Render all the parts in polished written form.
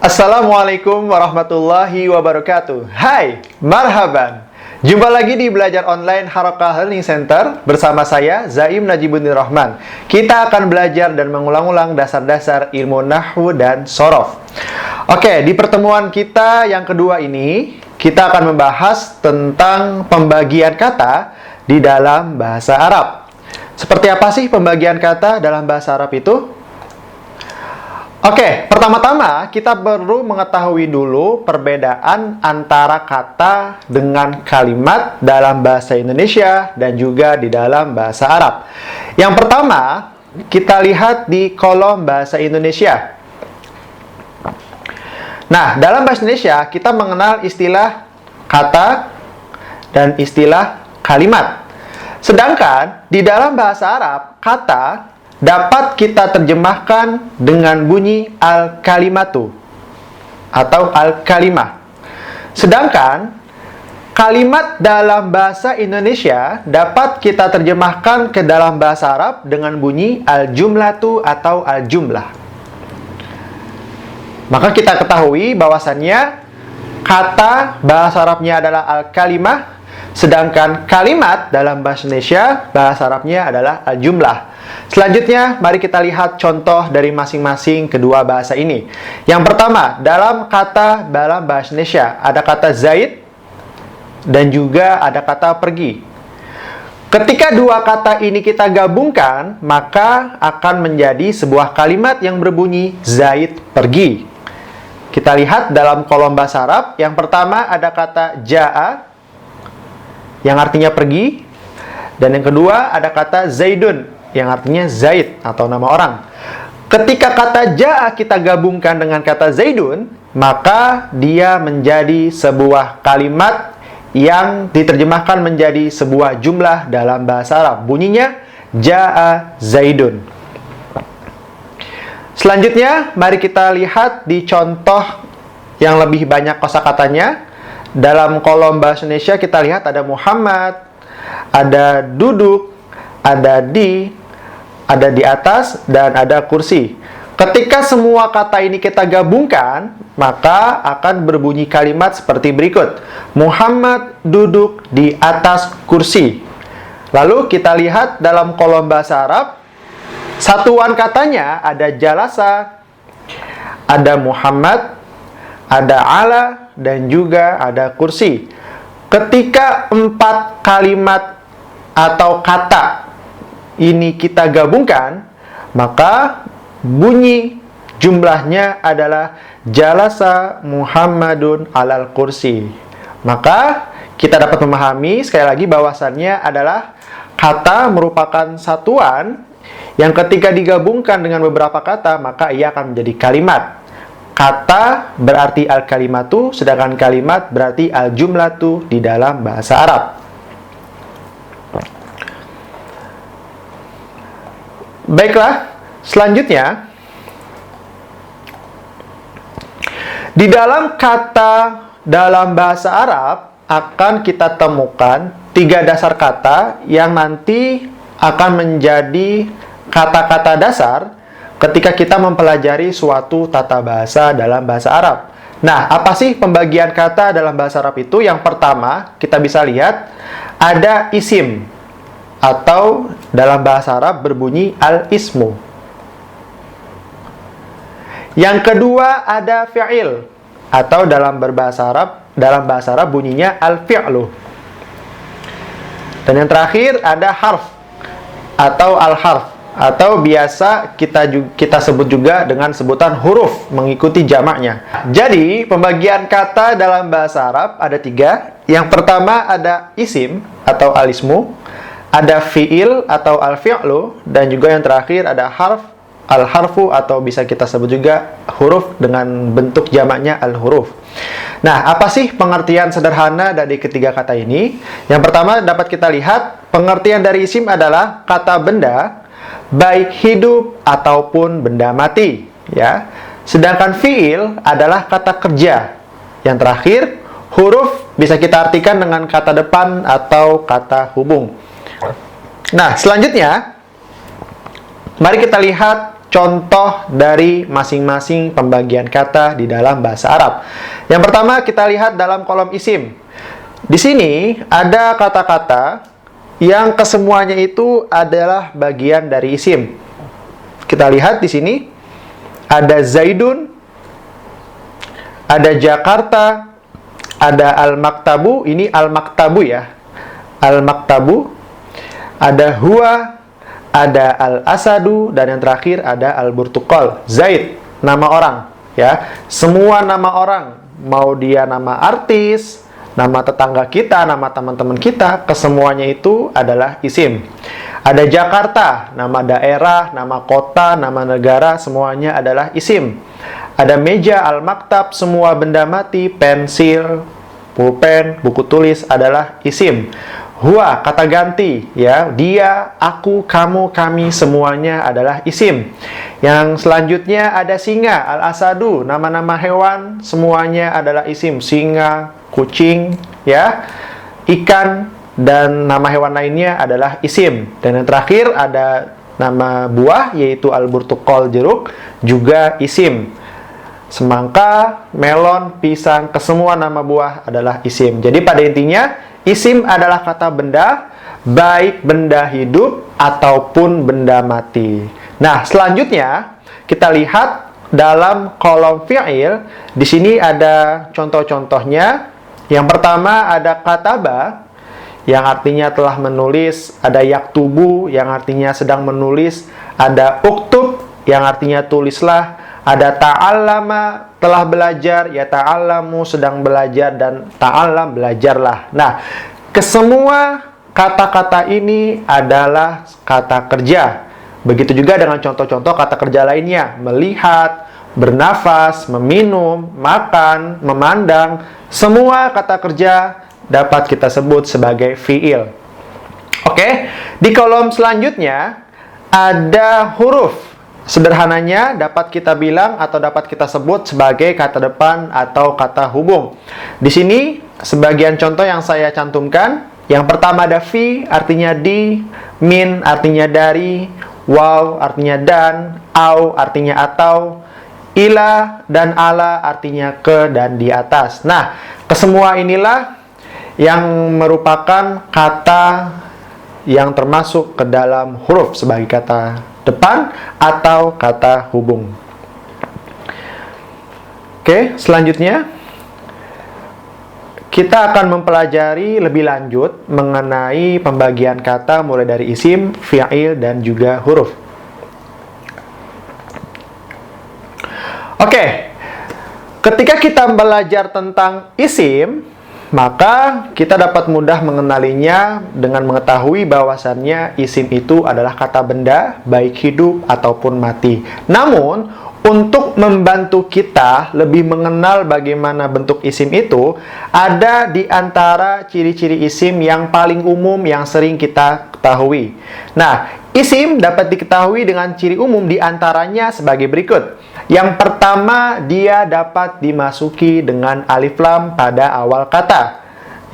Assalamualaikum warahmatullahi wabarakatuh. Hai, marhaban. Jumpa lagi di Belajar Online Harokah Learning Center bersama saya, Zaim Najibuddin Rahman. Kita akan belajar dan mengulang-ulang dasar-dasar ilmu nahwu dan shorof. Oke, di pertemuan kita yang kedua ini, kita akan membahas tentang pembagian kata di dalam bahasa Arab. Seperti apa sih pembagian kata dalam bahasa Arab itu? Oke, pertama-tama kita perlu mengetahui dulu perbedaan antara kata dengan kalimat dalam bahasa Indonesia dan juga di dalam bahasa Arab. Yang pertama, kita lihat di kolom bahasa Indonesia. Nah, dalam bahasa Indonesia kita mengenal istilah kata dan istilah kalimat. Sedangkan di dalam bahasa Arab, kata dapat kita terjemahkan dengan bunyi al-kalimatu atau al-kalimah. Sedangkan kalimat dalam bahasa Indonesia dapat kita terjemahkan ke dalam bahasa Arab dengan bunyi al-jumlatu atau al-jumlah. Maka kita ketahui bahwasannya kata bahasa Arabnya adalah al-kalimah, sedangkan kalimat dalam bahasa Indonesia bahasa Arabnya adalah al-jumlah. Selanjutnya, mari kita lihat contoh dari masing-masing kedua bahasa ini. Yang pertama, dalam kata dalam bahasa Indonesia, ada kata zaid dan juga ada kata pergi. Ketika dua kata ini kita gabungkan, maka akan menjadi sebuah kalimat yang berbunyi zaid pergi. Kita lihat dalam kolom bahasa Arab, yang pertama ada kata ja'a, yang artinya pergi. Dan yang kedua ada kata zaidun, yang artinya Zaid atau nama orang. Ketika kata ja'a kita gabungkan dengan kata Zaidun, maka dia menjadi sebuah kalimat yang diterjemahkan menjadi sebuah jumlah dalam bahasa Arab. Bunyinya ja'a Zaidun. Selanjutnya, mari kita lihat di contoh yang lebih banyak kosakatanya. Dalam kolom bahasa Indonesia kita lihat ada Muhammad, ada duduk, ada di atas, dan ada kursi. Ketika semua kata ini kita gabungkan, maka akan berbunyi kalimat seperti berikut. Muhammad duduk di atas kursi. Lalu kita lihat dalam kolom bahasa Arab, satuan katanya ada jalasa, ada Muhammad, ada ala, dan juga ada kursi. Ketika empat kalimat atau kata ini kita gabungkan, maka bunyi jumlahnya adalah jalasa Muhammadun alal kursi. Maka kita dapat memahami sekali lagi bahwasannya adalah kata merupakan satuan yang ketika digabungkan dengan beberapa kata, maka ia akan menjadi kalimat. Kata berarti al-kalimatu, sedangkan kalimat berarti al-jumlatu di dalam bahasa Arab. Baiklah, selanjutnya di dalam kata dalam bahasa Arab akan kita temukan 3 dasar kata yang nanti akan menjadi kata-kata dasar ketika kita mempelajari suatu tata bahasa dalam bahasa Arab. Nah, apa sih pembagian kata dalam bahasa Arab itu? Yang pertama, kita bisa lihat ada isim, atau dalam bahasa Arab berbunyi al-ismu. Yang kedua ada fi'il, atau dalam bahasa Arab bunyinya al-fi'lu. Dan yang terakhir ada harf atau al-harf, atau biasa kita sebut juga dengan sebutan huruf mengikuti jamaknya. Jadi pembagian kata dalam bahasa Arab ada 3. Yang pertama ada isim atau al-ismu, ada fi'il atau al-fi'lu, dan juga yang terakhir ada harf, al-harfu, atau bisa kita sebut juga huruf dengan bentuk jamaknya al-huruf. Nah, apa sih pengertian sederhana dari ketiga kata ini? Yang pertama dapat kita lihat, pengertian dari isim adalah kata benda, baik hidup ataupun benda mati, ya. Sedangkan fi'il adalah kata kerja. Yang terakhir, huruf bisa kita artikan dengan kata depan atau kata hubung. Nah, selanjutnya Mari kita lihat contoh dari masing-masing pembagian kata di dalam bahasa Arab. Yang pertama kita lihat dalam kolom isim. Di sini ada kata-kata yang kesemuanya itu adalah bagian dari isim. Kita lihat di sini ada Zaidun, ada Jakarta, ada Al-Maktabu, ini Al-Maktabu ya. Al-Maktabu, ada Huwa, ada Al-Asadu, dan yang terakhir ada Al-Burtuqal. Zaid, nama orang ya. Semua nama orang, mau dia nama artis, nama tetangga kita, nama teman-teman kita, kesemuanya itu adalah isim. Ada Jakarta, nama daerah, nama kota, nama negara, semuanya adalah isim. Ada meja, al-maktab, semua benda mati, pensil, pulpen, buku tulis adalah isim. Huwa, kata ganti, ya, dia, aku, kamu, kami, semuanya adalah isim. Yang selanjutnya ada singa, al-asadu, nama-nama hewan, semuanya adalah isim. Singa, kucing, ya, ikan, dan nama hewan lainnya adalah isim. Dan yang terakhir ada nama buah, yaitu al-burtuqal, jeruk, juga isim. Semangka, melon, pisang, kesemua nama buah adalah isim. Jadi pada intinya, isim adalah kata benda, baik benda hidup ataupun benda mati. Nah, selanjutnya kita lihat dalam kolom fi'il. Di sini ada contoh-contohnya. Yang pertama ada kataba, yang artinya telah menulis. Ada yaktubu, yang artinya sedang menulis. Ada uktub, yang artinya tulislah. Ada ta'allama, telah belajar, ya ta'allamu, sedang belajar, dan ta'allam, belajarlah. Nah, kesemua kata-kata ini adalah kata kerja. Begitu juga dengan contoh-contoh kata kerja lainnya. Melihat, bernafas, meminum, makan, memandang. Semua kata kerja dapat kita sebut sebagai fi'il. Oke, di kolom selanjutnya ada huruf. Sederhananya dapat kita bilang atau dapat kita sebut sebagai kata depan atau kata hubung. Di sini sebagian contoh yang saya cantumkan. Yang pertama ada fi, artinya di, min, artinya dari, waw, artinya dan, au, artinya atau, ila, dan ala, artinya ke dan di atas. Nah, kesemua inilah yang merupakan kata yang termasuk ke dalam huruf sebagai kata depan atau kata hubung. Oke, selanjutnya kita akan mempelajari lebih lanjut mengenai pembagian kata mulai dari isim, fi'il, dan juga huruf. Oke, ketika kita belajar tentang isim, maka kita dapat mudah mengenalinya dengan mengetahui bahwasannya isim itu adalah kata benda, baik hidup ataupun mati. Namun, untuk membantu kita lebih mengenal bagaimana bentuk isim itu, ada di antara ciri-ciri isim yang paling umum yang sering kita ketahui. Nah, isim dapat diketahui dengan ciri umum di antaranya sebagai berikut. Yang pertama, dia dapat dimasuki dengan alif lam pada awal kata.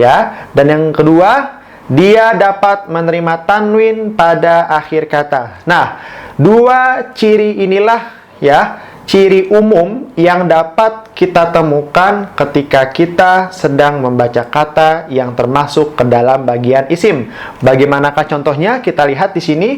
Ya, dan yang kedua, dia dapat menerima tanwin pada akhir kata. Nah, dua ciri inilah ya, ciri umum yang dapat kita temukan ketika kita sedang membaca kata yang termasuk ke dalam bagian isim. Bagaimanakah contohnya? Kita lihat di sini.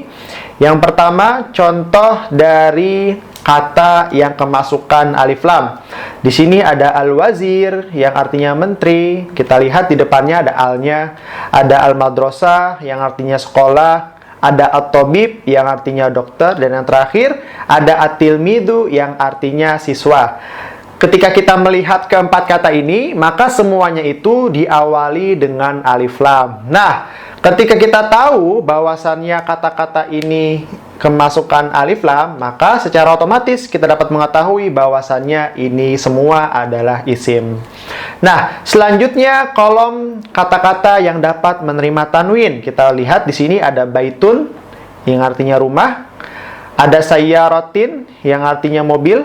Yang pertama, contoh dari kata yang kemasukan alif lam. Di sini ada al-wazir yang artinya menteri. Kita lihat di depannya ada alnya. Ada al-madrasah yang artinya sekolah. Ada at-tabib yang artinya dokter. Dan yang terakhir ada at-tilmidu yang artinya siswa. Ketika kita melihat keempat kata ini, maka semuanya itu diawali dengan alif lam. Nah, ketika kita tahu bahwasannya kata-kata ini kemasukan alif lam, maka secara otomatis kita dapat mengetahui bahwasannya ini semua adalah isim. Nah, selanjutnya kolom kata-kata yang dapat menerima tanwin. Kita lihat di sini ada baitun yang artinya rumah, ada sayyaratin yang artinya mobil,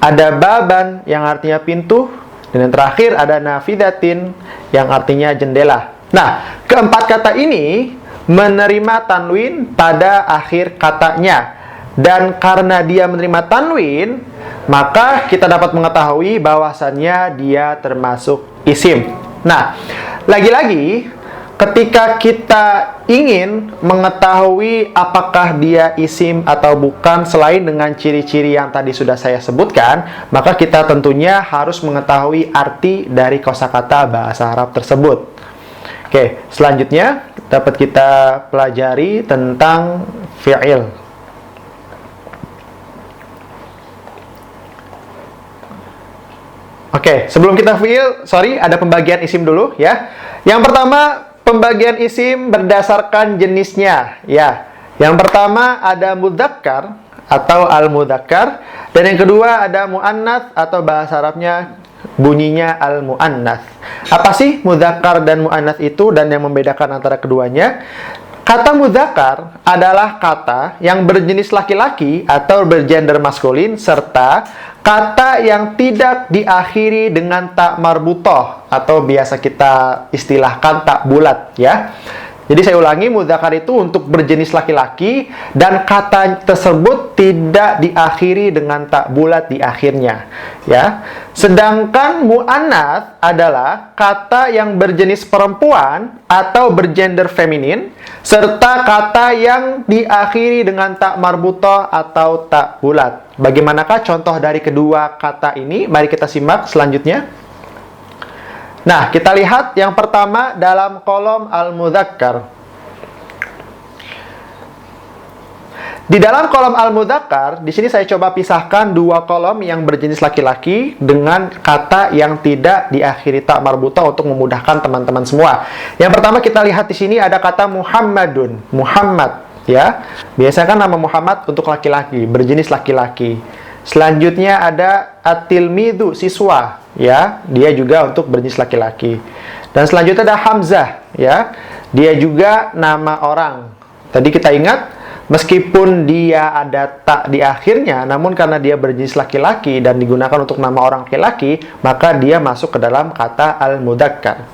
ada baban yang artinya pintu, dan yang terakhir ada nafidatin yang artinya jendela. Nah, keempat kata ini menerima tanwin pada akhir katanya. dan karena dia menerima tanwin, maka kita dapat mengetahui bahwasannya dia termasuk isim. Nah, lagi-lagi ketika kita ingin mengetahui apakah dia isim atau bukan selain dengan ciri-ciri yang tadi sudah saya sebutkan, maka kita tentunya harus mengetahui arti dari kosakata bahasa Arab tersebut. Oke, selanjutnya dapat kita pelajari tentang fi'il. Oke, sebelum kita fi'il, ada pembagian isim dulu ya. Yang pertama, pembagian isim berdasarkan jenisnya, ya. Yang pertama ada mudzakkar atau al-mudzakkar, dan yang kedua ada muannats atau bahasa Arabnya bunyinya al-muannats. Apa sih mudzakkar dan muannats itu dan yang membedakan antara keduanya? Kata mudzakkar adalah kata yang berjenis laki-laki atau bergender maskulin serta kata yang tidak diakhiri dengan ta marbutoh atau biasa kita istilahkan ta bulat, ya. Jadi saya ulangi, mudzakkar itu untuk berjenis laki-laki dan kata tersebut tidak diakhiri dengan ta bulat di akhirnya, ya. Sedangkan muannats adalah kata yang berjenis perempuan atau bergender feminin serta kata yang diakhiri dengan ta marbutoh atau ta bulat. Bagaimanakah contoh dari kedua kata ini? Mari kita simak selanjutnya. Nah, kita lihat yang pertama dalam kolom al-mudzakkar. Di dalam kolom al-mudzakkar, di sini saya coba pisahkan dua kolom yang berjenis laki-laki dengan kata yang tidak diakhiri ta marbutoh untuk memudahkan teman-teman semua. Yang pertama kita lihat di sini ada kata Muhammadun, Muhammad, ya. Biasanya kan nama Muhammad untuk laki-laki, berjenis laki-laki. Selanjutnya ada at-tilmidhu, siswa, ya. Dia juga untuk berjenis laki-laki. Dan selanjutnya ada Hamzah, ya. Dia juga nama orang. Tadi kita ingat, meskipun dia ada tak di akhirnya, namun karena dia berjenis laki-laki dan digunakan untuk nama orang laki-laki, maka dia masuk ke dalam kata al-mudzakkar.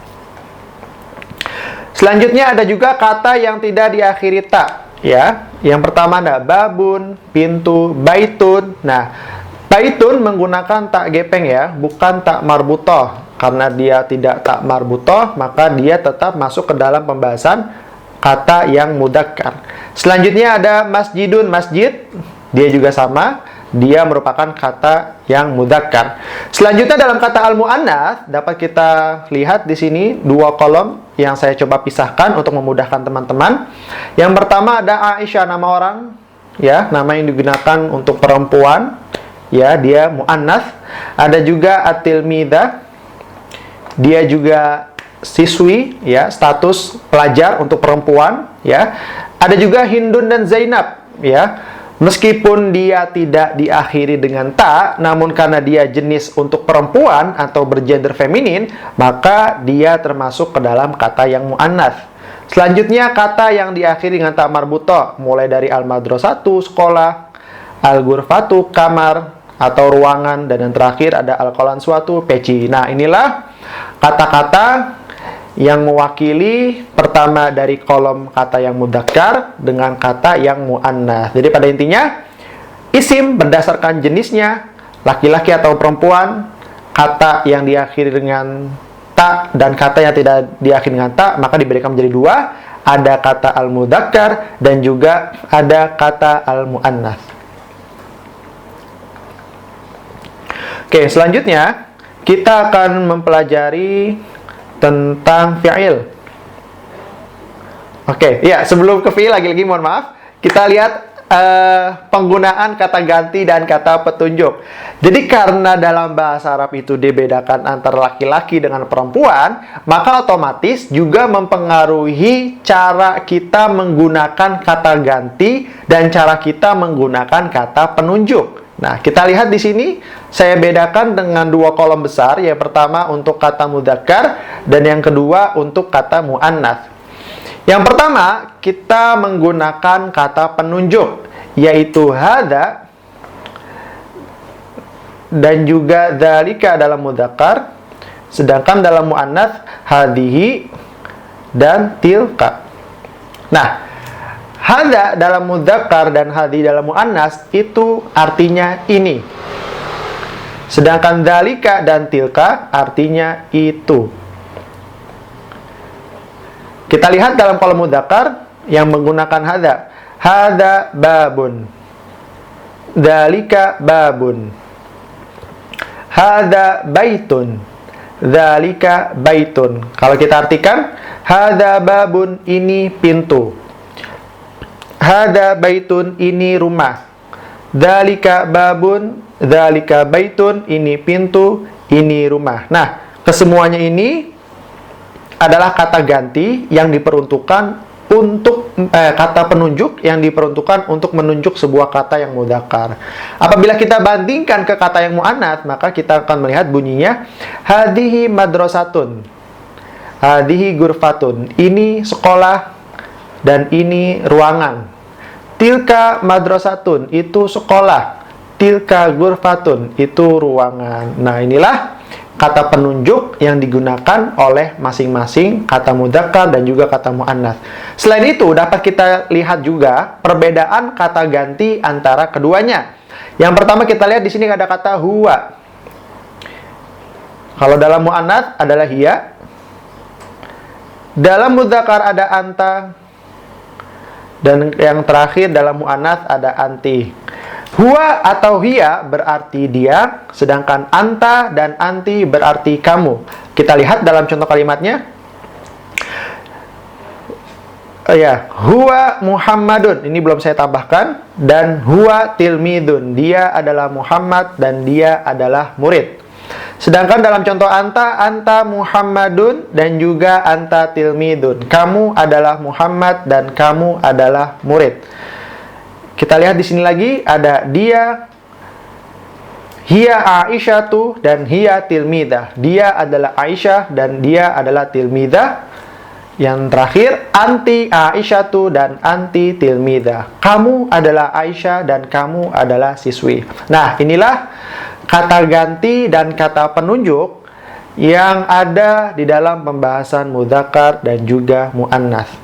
Selanjutnya ada juga kata yang tidak diakhiri ta, ya. Yang pertama ada babun, pintu, baitun. Nah, baitun menggunakan tak gepeng, ya, bukan tak marbutoh. Karena dia tidak tak marbutoh, maka dia tetap masuk ke dalam pembahasan kata yang mudzakkar. Selanjutnya ada masjidun, masjid. Dia juga sama, dia merupakan kata yang mudzakkar. Selanjutnya dalam kata al-muannats dapat kita lihat di sini dua kolom yang saya coba pisahkan untuk memudahkan teman-teman. Yang pertama ada Aisyah, nama orang, ya, nama yang digunakan untuk perempuan, ya, dia muannats. Ada juga at-tilmidah, dia juga siswi, ya, status pelajar untuk perempuan, ya. Ada juga Hindun dan Zainab, ya. Meskipun dia tidak diakhiri dengan ta, namun karena dia jenis untuk perempuan atau bergender feminin, maka dia termasuk ke dalam kata yang muannats. Selanjutnya kata yang diakhiri dengan ta marbutoh, mulai dari al-madrasatu, sekolah, al-ghurfatu, kamar atau ruangan, dan yang terakhir ada al-qalan suatu, peci. Nah, inilah kata-kata yang mewakili pertama dari kolom kata yang mudzakkar dengan kata yang muannats. Jadi pada intinya, isim berdasarkan jenisnya, laki-laki atau perempuan, kata yang diakhiri dengan ta dan kata yang tidak diakhiri dengan ta, maka diberikan menjadi dua. Ada kata al-mudzakkar dan juga ada kata al-muannats. Oke, selanjutnya kita akan mempelajari tentang fi'il. Oke, ya, sebelum ke fi'il lagi-lagi mohon maaf, kita lihat penggunaan kata ganti dan kata petunjuk. Jadi karena dalam bahasa Arab itu dibedakan antara laki-laki dengan perempuan, maka otomatis juga mempengaruhi cara kita menggunakan kata ganti dan cara kita menggunakan kata penunjuk. Nah, kita lihat di sini, saya bedakan dengan dua kolom besar. Yang pertama untuk kata mudzakkar dan yang kedua untuk kata muannats. Yang pertama, kita menggunakan kata penunjuk, yaitu hadza dan juga dzalika dalam mudzakkar, sedangkan dalam muannats hadhihi dan tilka. Nah, Hadza dalam mudzakkar dan hadhi dalam muannas itu artinya ini. Sedangkan dzalika dan tilka artinya itu. Kita lihat dalam kolom mudzakkar yang menggunakan hadza. Hadza babun. Dzalika babun. Hadza baitun. Dzalika baitun. Kalau kita artikan, hadza babun ini pintu. Hadza baitun ini rumah. Dzalika babun, dzalika baitun ini pintu, ini rumah. Nah, kesemuanya ini adalah kata ganti yang diperuntukkan untuk kata penunjuk yang diperuntukkan untuk menunjuk sebuah kata yang mudzakkar. Apabila kita bandingkan ke kata yang muannats, maka kita akan melihat bunyinya hadhihi madrasatun. Hadhihi ghurfatun. Ini sekolah dan ini ruangan. Tilka madrasatun, itu sekolah. Tilka ghurfatun, itu ruangan. Nah, inilah kata penunjuk yang digunakan oleh masing-masing kata mudzakkar dan juga kata muannats. Selain itu, dapat kita lihat juga perbedaan kata ganti antara keduanya. Yang pertama kita lihat di sini ada kata huwa. Kalau dalam muannats adalah hiya. Dalam mudzakkar ada anta. Dan yang terakhir dalam muannats ada anti. Huwa atau hiya berarti dia, sedangkan anta dan anti berarti kamu. Kita lihat dalam contoh kalimatnya. Huwa Muhammadun, ini belum saya tambahkan. Dan huwa tilmidun, dia adalah Muhammad dan dia adalah murid. Sedangkan dalam contoh anta Muhammadun dan juga anta tilmidun. Kamu adalah Muhammad dan kamu adalah murid. Kita lihat di sini lagi ada dia, hiya Aisyatu dan hiya tilmidah. Dia adalah Aisyah dan dia adalah tilmidah. Yang terakhir anti Aisyatu dan anti tilmidah. Kamu adalah Aisyah dan kamu adalah siswi. Nah, inilah kata ganti dan kata penunjuk yang ada di dalam pembahasan mudzakkar dan juga muannats.